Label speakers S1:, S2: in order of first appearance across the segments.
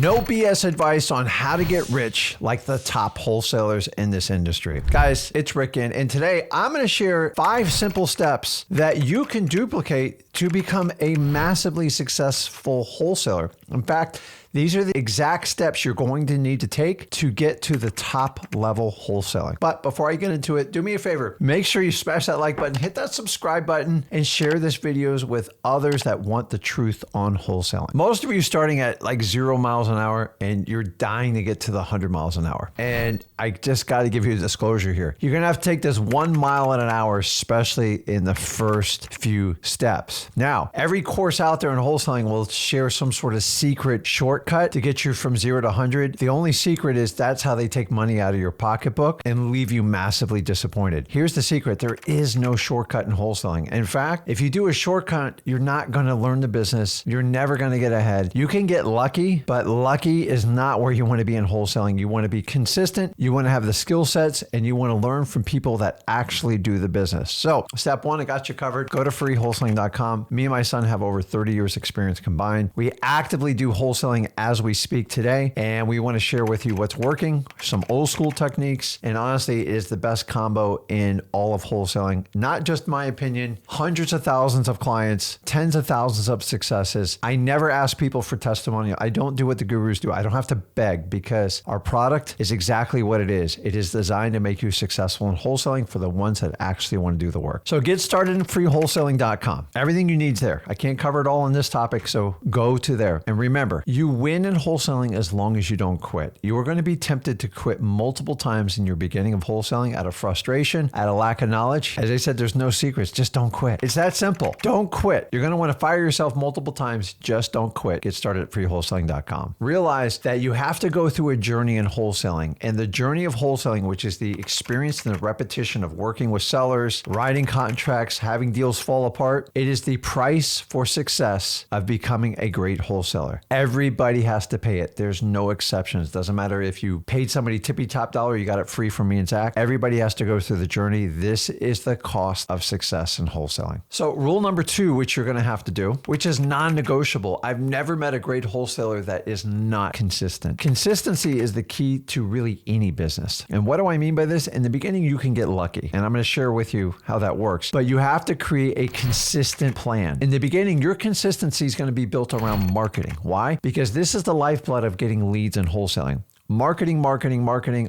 S1: No BS advice on how to get rich like the top wholesalers in this industry. Guys, it's Rick Ginn, and today I'm going to share 5 simple steps that you can duplicate to become a massively successful wholesaler. In fact, these are the exact steps you're going to need to take to get to the top level wholesaling. But before I get into it, do me a favor. Make sure you smash that like button, hit that subscribe button, and share this videos with others that want the truth on wholesaling. Most of you starting at like 0 miles an hour and you're dying to get to the 100 miles an hour. And I just got to give you a disclosure here. You're going to have to take this 1 mile an hour, especially in the first few steps. Now, every course out there in wholesaling will share some sort of secret shortcut to get you from 0 to 100. The only secret is that's how they take money out of your pocketbook and leave you massively disappointed. Here's the secret. There is no shortcut in wholesaling. In fact, if you do a shortcut, you're not going to learn the business. You're never going to get ahead. You can get lucky, but lucky is not where you want to be in wholesaling. You want to be consistent. You want to have the skill sets, and you want to learn from people that actually do the business. So step 1, I got you covered. Go to freewholesaling.com. Me and my son have over 30 years experience combined. We actively do wholesaling as we speak today, and we want to share with you what's working, some old school techniques, and honestly, it is the best combo in all of wholesaling. Not just my opinion, hundreds of thousands of clients, tens of thousands of successes. I never ask people for testimonial. I don't do what the gurus do. I don't have to beg because our product is exactly what it is. It is designed to make you successful in wholesaling for the ones that actually want to do the work. So get started in freewholesaling.com. Everything you need is there. I can't cover it all in this topic, so go to there. And remember, you win in wholesaling as long as you don't quit. You are going to be tempted to quit multiple times in your beginning of wholesaling out of frustration, out of lack of knowledge. As I said, there's no secrets. Just don't quit. It's that simple. Don't quit. You're going to want to fire yourself multiple times. Just don't quit. Get started at freewholesaling.com. Realize that you have to go through a journey in wholesaling, and the journey of wholesaling, which is the experience and the repetition of working with sellers, writing contracts, having deals fall apart, it is the price for success of becoming a great wholesaler. Everybody has to pay it. There's no exceptions. Doesn't matter if you paid somebody tippy top dollar, you got it free from me and Zach. Everybody has to go through the journey. This is the cost of success in wholesaling. So rule number 2, which you're going to have to do, which is non-negotiable. I've never met a great wholesaler that is not consistent. Consistency is the key to really any business. And what do I mean by this? In the beginning, you can get lucky. And I'm going to share with you how that works. But you have to create a consistent plan. In the beginning, your consistency is going to be built around marketing. Why? Because this is the lifeblood of getting leads in wholesaling. Marketing.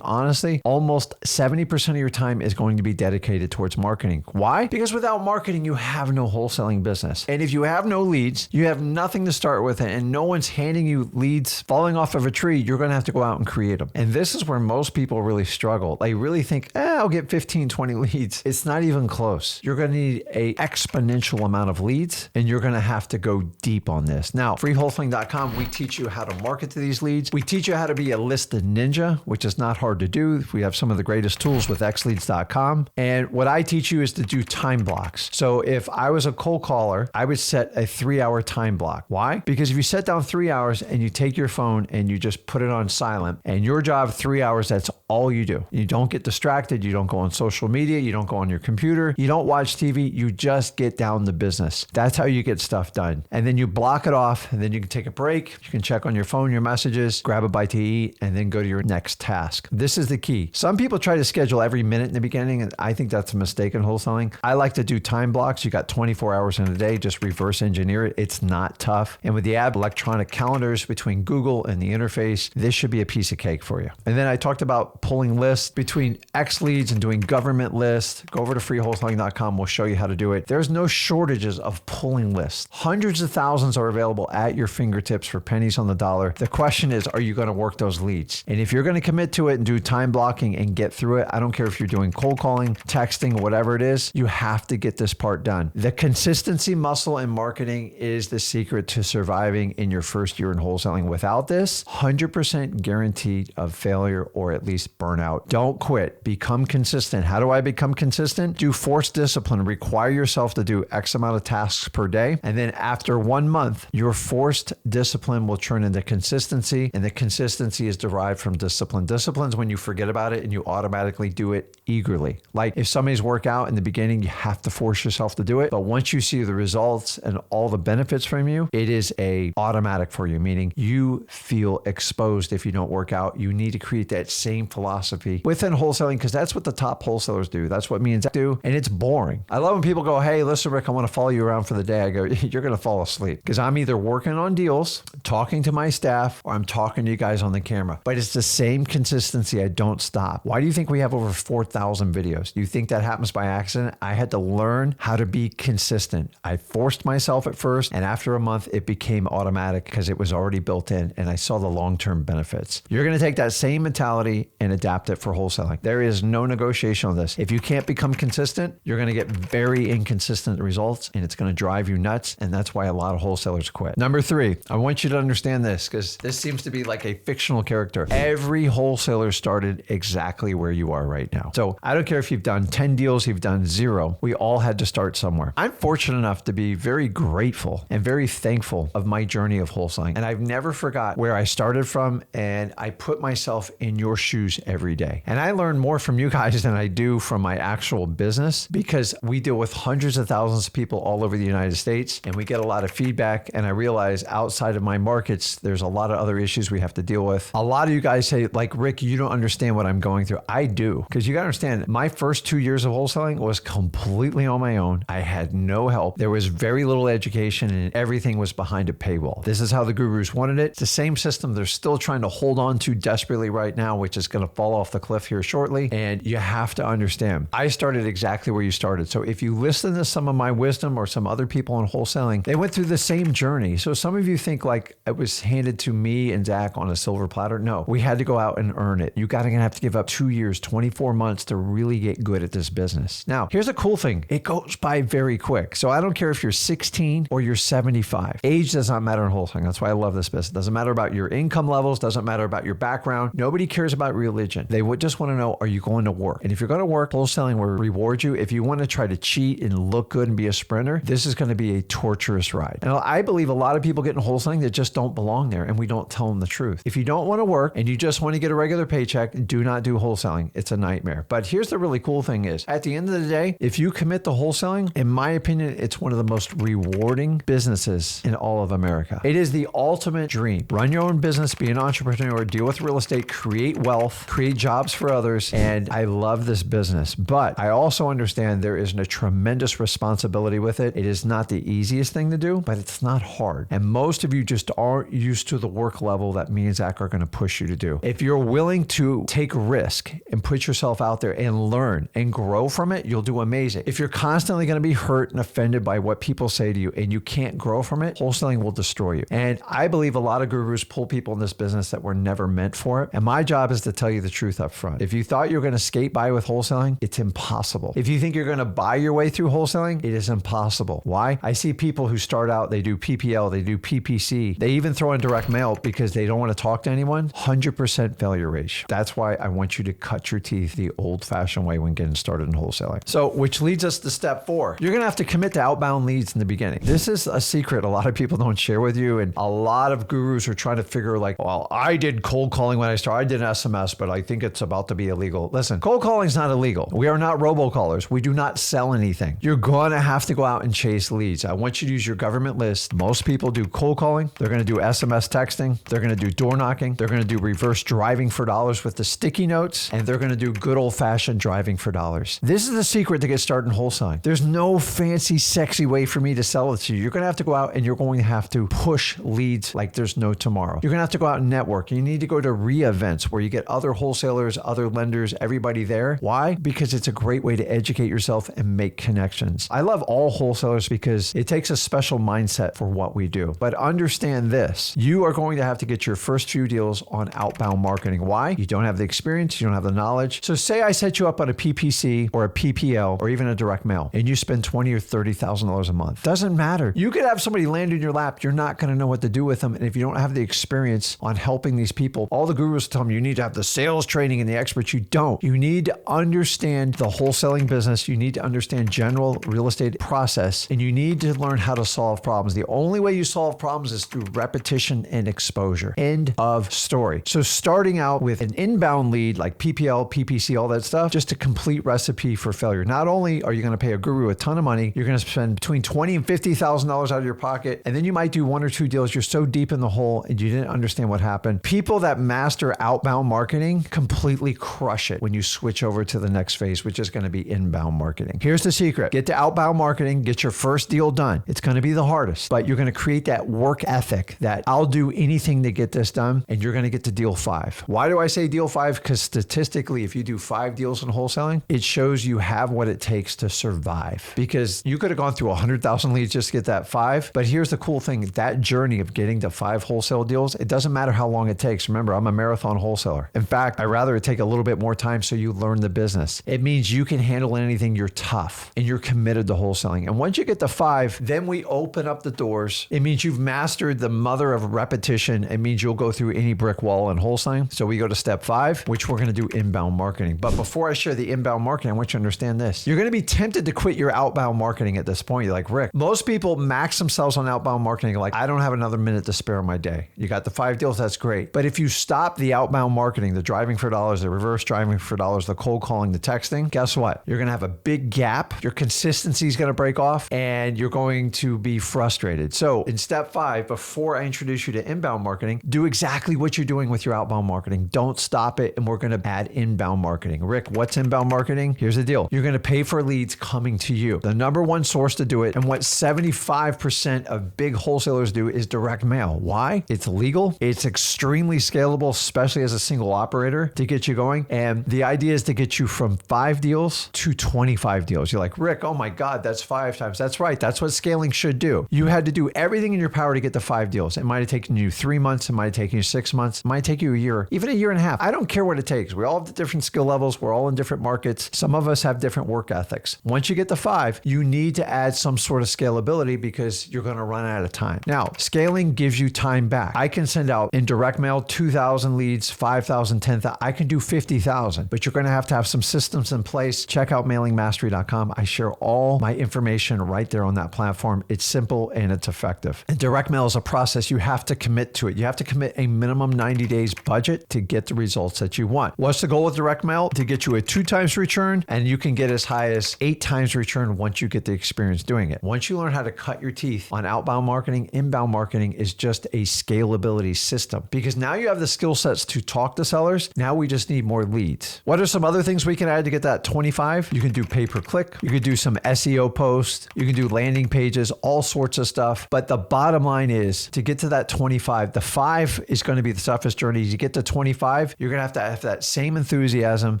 S1: Honestly, almost 70% of your time is going to be dedicated towards marketing. Why? Because without marketing, you have no wholesaling business. And if you have no leads, you have nothing to start with, and no one's handing you leads falling off of a tree. You're going to have to go out and create them. And this is where most people really struggle. They really think, I'll get 15, 20 leads. It's not even close. You're going to need an exponential amount of leads, and you're going to have to go deep on this. Now, freewholesaling.com, we teach you how to market to these leads. We teach you how to be a list ninja, which is not hard to do. We have some of the greatest tools with xleads.com. And what I teach you is to do time blocks. So if I was a cold caller, I would set a 3-hour time block. Why? Because if you set down 3 hours and you take your phone and you just put it on silent, and your job 3 hours, that's all you do. You don't get distracted. You don't go on social media. You don't go on your computer. You don't watch TV. You just get down to business. That's how you get stuff done. And then you block it off, and then you can take a break. You can check on your phone, your messages, grab a bite to eat, and then go to your next task. This is the key. Some people try to schedule every minute in the beginning, and I think that's a mistake in wholesaling. I like to do time blocks. You got 24 hours in a day, just reverse engineer it. It's not tough. And with the app electronic calendars between Google and the interface, this should be a piece of cake for you. And then I talked about pulling lists between X leads and doing government lists. Go over to freewholesaling.com. We'll show you how to do it. There's no shortages of pulling lists. Hundreds of thousands are available at your fingertips for pennies on the dollar. The question is, are you going to work those leads? And if you're going to commit to it and do time blocking and get through it, I don't care if you're doing cold calling, texting, whatever it is, you have to get this part done. The consistency muscle in marketing is the secret to surviving in your first year in wholesaling. Without this, 100% guaranteed of failure or at least burnout. Don't quit. Become consistent. How do I become consistent? Do forced discipline. Require yourself to do X amount of tasks per day. And then after 1 month, your forced discipline will turn into consistency. And the consistency is the derived from discipline. Discipline's when you forget about it and you automatically do it eagerly. Like if somebody's work out in the beginning, you have to force yourself to do it. But once you see the results and all the benefits from you, it is a automatic for you, meaning you feel exposed if you don't work out. You need to create that same philosophy within wholesaling because that's what the top wholesalers do. That's what me and Zach do. And it's boring. I love when people go, hey, listen, Rick, I want to follow you around for the day. I go, you're going to fall asleep because I'm either working on deals, talking to my staff, or I'm talking to you guys on the camera. But it's the same consistency. I don't stop. Why do you think we have over 4,000 videos? Do you think that happens by accident? I had to learn how to be consistent. I forced myself at first, and after a month, it became automatic because it was already built in, and I saw the long-term benefits. You're going to take that same mentality and adapt it for wholesaling. There is no negotiation on this. If you can't become consistent, you're going to get very inconsistent results, and it's going to drive you nuts, and that's why a lot of wholesalers quit. Number 3, I want you to understand this because this seems to be like a fictional character. Every wholesaler started exactly where you are right now. So I don't care if you've done 10 deals, you've done 0. We all had to start somewhere. I'm fortunate enough to be very grateful and very thankful of my journey of wholesaling. And I've never forgot where I started from, and I put myself in your shoes every day. And I learn more from you guys than I do from my actual business because we deal with hundreds of thousands of people all over the United States, and we get a lot of feedback. And I realize outside of my markets, there's a lot of other issues we have to deal with. A lot of you guys say, like, Rick, you don't understand what I'm going through. I do, because you got to understand, my first 2 years of wholesaling was completely on my own. I had no help. There was very little education, and everything was behind a paywall. This is how the gurus wanted it. It's the same system they're still trying to hold on to desperately right now, which is going to fall off the cliff here shortly. And you have to understand, I started exactly where you started. So if you listen to some of my wisdom or some other people in wholesaling, they went through the same journey. So some of you think like it was handed to me and Zach on a silver platter. No, we had to go out and earn it. You got to have to give up 2 years, 24 months to really get good at this business. Now, here's a cool thing. It goes by very quick. So I don't care if you're 16 or you're 75. Age does not matter in wholesaling. That's why I love this business. It doesn't matter about your income levels. Doesn't matter about your background. Nobody cares about religion. They would just want to know, are you going to work? And if you're going to work, wholesaling will reward you. If you want to try to cheat and look good and be a sprinter, this is going to be a torturous ride. And I believe a lot of people get in wholesaling that just don't belong there, and we don't tell them the truth. If you don't want to work and you just want to get a regular paycheck, do not do wholesaling. It's a nightmare. But here's the really cool thing is, at the end of the day, if you commit to wholesaling, in my opinion, it's one of the most rewarding businesses in all of America. It is the ultimate dream. Run your own business, be an entrepreneur, deal with real estate, create wealth, create jobs for others. And I love this business, but I also understand there is a tremendous responsibility with it. It is not the easiest thing to do, but it's not hard. And most of you just aren't used to the work level that me and Zach are going to push you to do. If you're willing to take risk and put yourself out there and learn and grow from it, you'll do amazing. If you're constantly going to be hurt and offended by what people say to you and you can't grow from it, wholesaling will destroy you. And I believe a lot of gurus pull people in this business that were never meant for it. And my job is to tell you the truth up front. If you thought you were going to skate by with wholesaling, it's impossible. If you think you're going to buy your way through wholesaling, it is impossible. Why? I see people who start out, they do PPL, they do PPC, they even throw in direct mail because they don't want to talk to anyone. 100% failure rate. That's why I want you to cut your teeth the old-fashioned way when getting started in wholesaling. So, which leads us to step 4. You're going to have to commit to outbound leads in the beginning. This is a secret a lot of people don't share with you, and a lot of gurus are trying to figure like, well, I did cold calling when I started. I did SMS, but I think it's about to be illegal. Listen, cold calling is not illegal. We are not robocallers. We do not sell anything. You're going to have to go out and chase leads. I want you to use your government list. Most people do cold calling. They're going to do SMS texting. They're going to do door knocking. They're going to do reverse driving for dollars with the sticky notes, and they're going to do good old-fashioned driving for dollars. This is the secret to get started in wholesaling. There's no fancy, sexy way for me to sell it to you. You're going to have to go out and you're going to have to push leads like there's no tomorrow. You're going to have to go out and network. You need to go to re-events where you get other wholesalers, other lenders, everybody there. Why? Because it's a great way to educate yourself and make connections. I love all wholesalers because it takes a special mindset for what we do. But understand this, you are going to have to get your first few deals on outbound marketing. Why? You don't have the experience, you don't have the knowledge. So say I set you up on a PPC or a PPL or even a direct mail, and you spend $20,000 or $30,000 a month. Doesn't matter. You could have somebody land in your lap. You're not going to know what to do with them. And if you don't have the experience on helping these people, all the gurus tell them you need to have the sales training and the experts. You don't. You need to understand the wholesaling business. You need to understand general real estate process, and you need to learn how to solve problems. The only way you solve problems is through repetition and exposure. End of story. story. So starting out with an inbound lead like PPL, PPC, all that stuff, just a complete recipe for failure. Not only are you going to pay a guru a ton of money, you're going to spend between $20,000 and $50,000 out of your pocket, and then you might do one or two deals. You're so deep in the hole and you didn't understand what happened. People that master outbound marketing completely crush it when you switch over to the next phase, which is going to be inbound marketing. Here's the secret. Get to outbound marketing, get your first deal done. It's going to be the hardest, but you're going to create that work ethic that I'll do anything to get this done, and you're going to get to deal 5. Why do I say deal 5? Because statistically, if you do 5 deals in wholesaling, it shows you have what it takes to survive. Because you could have gone through 100,000 leads just to get that 5. But here's the cool thing. That journey of getting to 5 wholesale deals, it doesn't matter how long it takes. Remember, I'm a marathon wholesaler. In fact, I'd rather it take a little bit more time so you learn the business. It means you can handle anything. You're tough and you're committed to wholesaling. And once you get to 5, then we open up the doors. It means you've mastered the mother of repetition. It means you'll go through any brick wall in wholesaling. So we go to step 5, which we're going to do inbound marketing. But before I share the inbound marketing, I want you to understand this. You're going to be tempted to quit your outbound marketing at this point. You're like, Rick, most people max themselves on outbound marketing. Like, I don't have another minute to spare in my day. You got the 5 deals. That's great. But if you stop the outbound marketing, the driving for dollars, the reverse driving for dollars, the cold calling, the texting, guess what? You're going to have a big gap. Your consistency is going to break off and you're going to be frustrated. So in step 5, before I introduce you to inbound marketing, do exactly what you're doing with your outbound marketing. Don't stop it. And we're going to add inbound marketing. Rick, what's inbound marketing? Here's the deal. You're going to pay for leads coming to you. The number one source to do it, and what 75% of big wholesalers do, is direct mail. Why? It's legal. It's extremely scalable, especially as a single operator, to get you going. And the idea is to get you from 5 deals to 25 deals. You're like, Rick, oh my God, that's 5 times. That's right. That's what scaling should do. You had to do everything in your power to get to 5 deals. It might have taken you 3 months. It might have taken you 6 months. It might take you a year, even a year and a half. I don't care what it takes. We all have different skill levels. We're all in different markets. Some of us have different work ethics. Once you get to 5, you need to add some sort of scalability because you're going to run out of time. Now, scaling gives you time back. I can send out in direct mail 2,000 leads, 5,000, 10,000. I can do 50,000, but you're going to have some systems in place. Check out mailingmastery.com. I share all my information right there on that platform. It's simple and it's effective. And direct mail is a process. You have to commit to it. You have to commit a minimum 90 days budget to get the results that you want. What's the goal with direct mail? To get you a 2 times return, and you can get as high as 8 times return once you get the experience doing it. Once you learn how to cut your teeth on outbound marketing, inbound marketing is just a scalability system, because now you have the skill sets to talk to sellers. Now we just need more leads. What are some other things we can add to get that 25? You can do pay-per-click. You can do some SEO posts. You can do landing pages, all sorts of stuff. But the bottom line is, to get to that 25, the 5 is going to be the toughest journey. As you get to 25, you're going to have that same enthusiasm.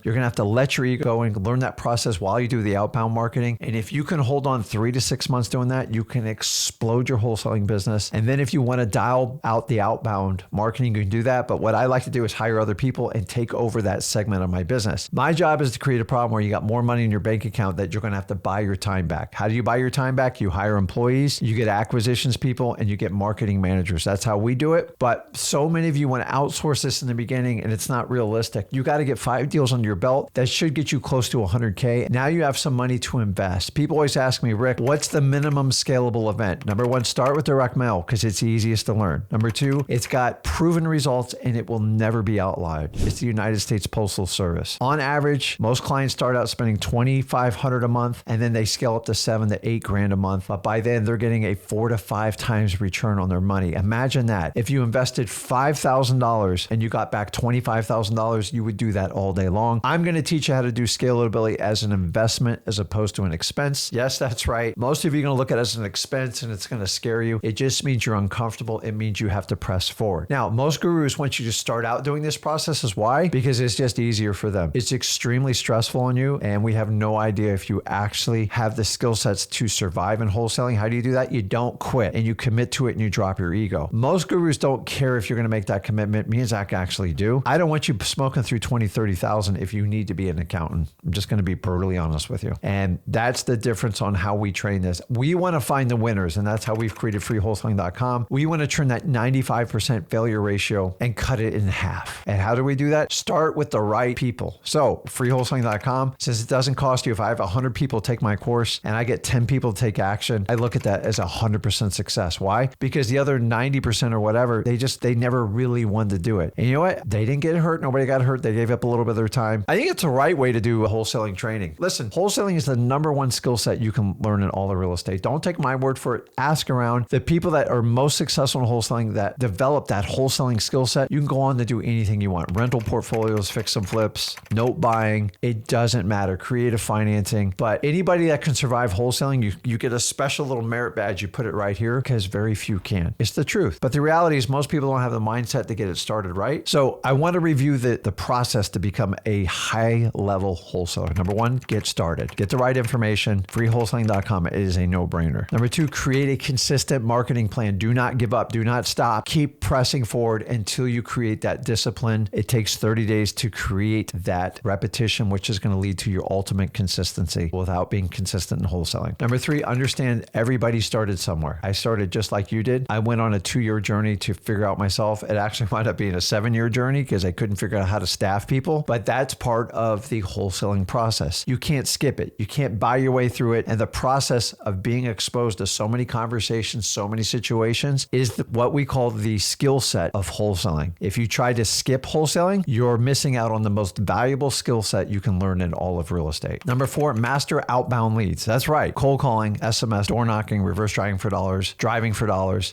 S1: You're going to have to let your ego go and learn that process while you do the outbound marketing. And if you can hold on 3 to 6 months doing that, you can explode your wholesaling business. And then if you want to dial out the outbound marketing, you can do that. But what I like to do is hire other people and take over that segment of my business. My job is to create a problem where you got more money in your bank account that you're going to have to buy your time back. How do you buy your time back? You hire employees, you get acquisitions people, and you get marketing managers. That's how we do it. But so many of you want to outsource this in the beginning, and it's not realistic. You got to get 5 deals under your belt. That should get you close to 100K. Now you have some money to invest. People always ask me, Rick, what's the minimum scalable event? Number 1, start with direct mail because it's easiest to learn. Number 2, it's got proven results and it will never be outlawed. It's the United States Postal Service. On average, most clients start out spending $2,500 a month, and then they scale up to $7,000 to $8,000 a month. But by then they're getting a 4 to 5 times return on their money. Imagine that. If you invested $5,000 and you got back $25,000, you would do that all day long. I'm going to teach you how to do scalability as an investment as opposed to an expense. Yes, that's right. Most of you are going to look at it as an expense and it's going to scare you. It just means you're uncomfortable. It means you have to press forward. Now, most gurus want you to start out doing this process. Why? Because it's just easier for them. It's extremely stressful on you, and we have no idea if you actually have the skill sets to survive in wholesaling. How do you do that? You don't quit and you commit to it and you drop your ego. Most gurus don't care if you're going to make that commitment. Me and Zach actually do. I don't want you smoking through 20, 30,000 if you need to be an accountant. I'm just going to be brutally honest with you. And that's the difference on how we train this. We want to find the winners, and that's how we've created freewholesaling.com. We want to turn that 95% failure ratio and cut it in half. And how do we do that? Start with the right people. So freewholesaling.com, since it doesn't cost you, if I have 100 people take my course and I get 10 people to take action, I look at that as 100% success. Why? Because the other 90% or whatever, they never really wanted to do it. And you know what? They didn't get hurt. Nobody got hurt. They gave up a little bit of their time. I think it's the right way to do a wholesaling training. Listen, wholesaling is the #1 skill set you can learn in all of real estate. Don't take my word for it. Ask around. The people that are most successful in wholesaling, that develop that wholesaling skill set, you can go on to do anything you want. Rental portfolios, fix and flips, note buying. It doesn't matter. Creative financing. But anybody that can survive wholesaling, you get a special little merit badge. You put it right here because very few can. It's the truth. But the reality is most people don't have the mindset to get it started right. So I want to review the process to become a high-level wholesaler. #1, get started. Get the right information. Freewholesaling.com. It is a no-brainer. #2, create a consistent marketing plan. Do not give up. Do not stop. Keep pressing forward until you create that discipline. It takes 30 days to create that repetition, which is going to lead to your ultimate consistency without being consistent in wholesaling. #3, understand everybody started somewhere. I started just like you did. I went on a 2-year journey to figure out myself. It actually wound up being a 7-year journey because I couldn't figure out how to staff people, but that's part of the wholesaling process. You can't skip it. You can't buy your way through it. And the process of being exposed to so many conversations, so many situations is what we call the skill set of wholesaling. If you try to skip wholesaling, you're missing out on the most valuable skill set you can learn in all of real estate. #4, master outbound leads. That's right. Cold calling, SMS, door knocking, reverse driving for dollars,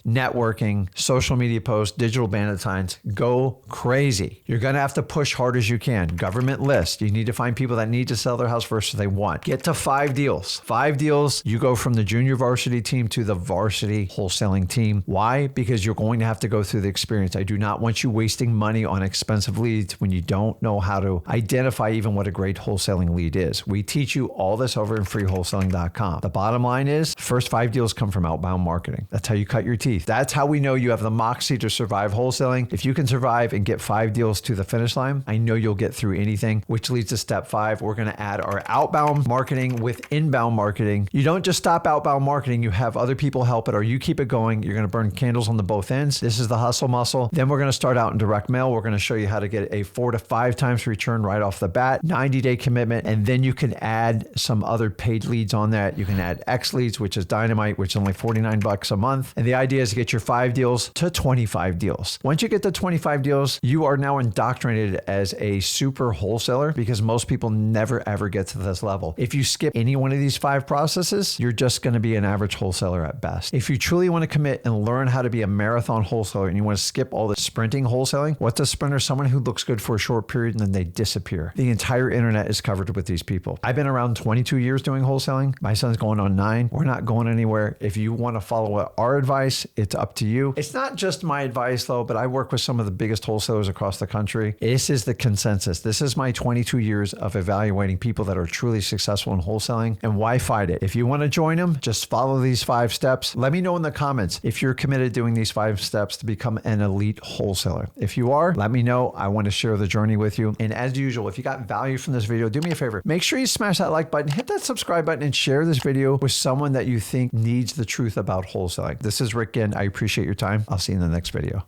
S1: networking, social media posts, digital bandit signs. Go crazy. You're going to have to push hard as you can. Government list. You need to find people that need to sell their house versus they want. Get to 5 deals. 5 deals. You go from the junior varsity team to the varsity wholesaling team. Why? Because you're going to have to go through the experience. I do not want you wasting money on expensive leads when you don't know how to identify even what a great wholesaling lead is. We teach you all this over in freewholesaling.com. The bottom line is first 5 deals come from outbound marketing. That's how you cut your teeth. That's how we know you have the moxie to survive wholesaling. If you can survive and get 5 deals to the finish line, I know you'll get through anything, which leads to step 5. We're going to add our outbound marketing with inbound marketing. You don't just stop outbound marketing. You have other people help it or you keep it going. You're going to burn candles on the both ends. This is the hustle muscle. Then we're going to start out in direct mail. We're going to show you how to get a 4 to 5 times return right off the bat, 90-day commitment. And then you can add some other paid leads on that. You can add X leads, which is dynamite, which is only $49 a month. And the idea is to get your 5 deals to 25 deals. Once you get to 25 deals, you are now indoctrinated as a super wholesaler because most people never ever get to this level. If you skip any one of these 5 processes, you're just going to be an average wholesaler at best. If you truly want to commit and learn how to be a marathon wholesaler and you want to skip all the sprinting wholesaling, what's a sprinter? Someone who looks good for a short period and then they disappear. The entire internet is covered with these people. I've been around 22 years doing wholesaling. My son's going on 9. We're not going anywhere. If you want to follow our advice, it's up to you. It's not just my advice though, but I work with some of the biggest wholesalers across the country. This is the consensus. This is my 22 years of evaluating people that are truly successful in wholesaling and why fight it. If you want to join them, just follow these 5 steps. Let me know in the comments if you're committed to doing these 5 steps to become an elite wholesaler. If you are, let me know. I want to share the journey with you. And as usual, if you got value from this video, do me a favor. Make sure you smash that like button, hit that subscribe button, and share this video with someone that you think needs the truth about wholesaling. This is Rick Ginn. I appreciate your time. I'll see you in the next video.